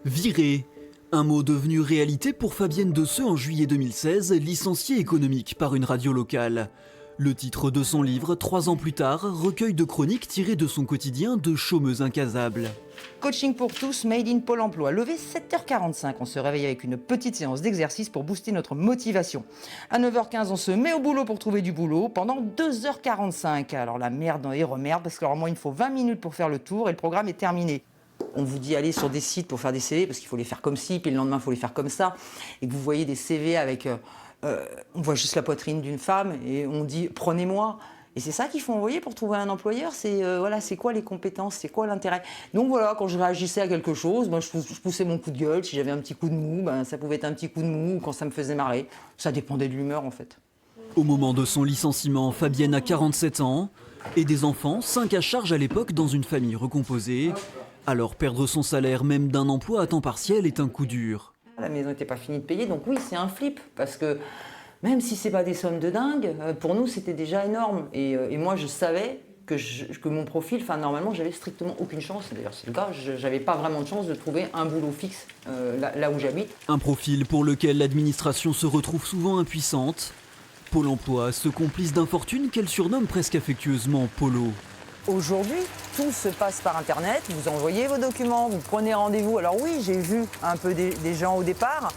Virée, un mot devenu réalité pour Fabienne Desseux en juillet 2016, licenciée économique par une radio locale. Le titre de son livre, 3 ans plus tard, recueil de chroniques tirées de son quotidien de chômeuse incasable. Coaching pour tous, made in Pôle emploi. Levé 7h45, on se réveille avec une petite séance d'exercice pour booster notre motivation. À 9h15, on se met au boulot pour trouver du boulot pendant 2h45. Alors la merde et remerde, parce que normalement il faut 20 minutes pour faire le tour et le programme est terminé. On vous dit aller sur des sites pour faire des CV, parce qu'il faut les faire comme ci, puis le lendemain il faut les faire comme ça. Et que vous voyez des CV avec... on voit juste la poitrine d'une femme et on dit « prenez-moi ». Et c'est ça qu'il faut envoyer pour trouver un employeur, c'est c'est quoi les compétences, c'est quoi l'intérêt. Donc voilà, quand je réagissais à quelque chose, je poussais mon coup de gueule. Si j'avais un petit coup de mou, ça pouvait être un petit coup de mou, ou quand ça me faisait marrer. Ça dépendait de l'humeur en fait. Au moment de son licenciement, Fabienne a 47 ans et des enfants, 5 à charge à l'époque dans une famille recomposée. Alors perdre son salaire même d'un emploi à temps partiel est un coup dur. La maison n'était pas finie de payer, donc oui, c'est un flip, parce que même si c'est pas des sommes de dingue, pour nous c'était déjà énorme. Et moi je savais que mon profil, normalement j'avais strictement aucune chance, d'ailleurs c'est le cas, j'avais pas vraiment de chance de trouver un boulot fixe là où j'habite. Un profil pour lequel l'administration se retrouve souvent impuissante. Pôle emploi se complice d'infortunes qu'elle surnomme presque affectueusement Polo. Aujourd'hui, tout se passe par Internet, vous envoyez vos documents, vous prenez rendez-vous. Alors oui, j'ai vu un peu des gens au départ.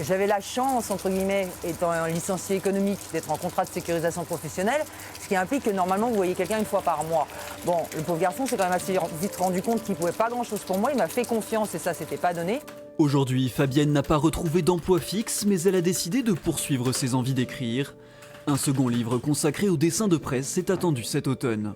J'avais la chance, entre guillemets, étant un licencié économique, d'être en contrat de sécurisation professionnelle, ce qui implique que normalement vous voyez quelqu'un une fois par mois. Bon, le pauvre garçon s'est quand même assez vite rendu compte qu'il ne pouvait pas grand-chose pour moi, il m'a fait confiance et ça s'était pas donné. Aujourd'hui, Fabienne n'a pas retrouvé d'emploi fixe, mais elle a décidé de poursuivre ses envies d'écrire. Un second livre consacré au dessin de presse est attendu cet automne.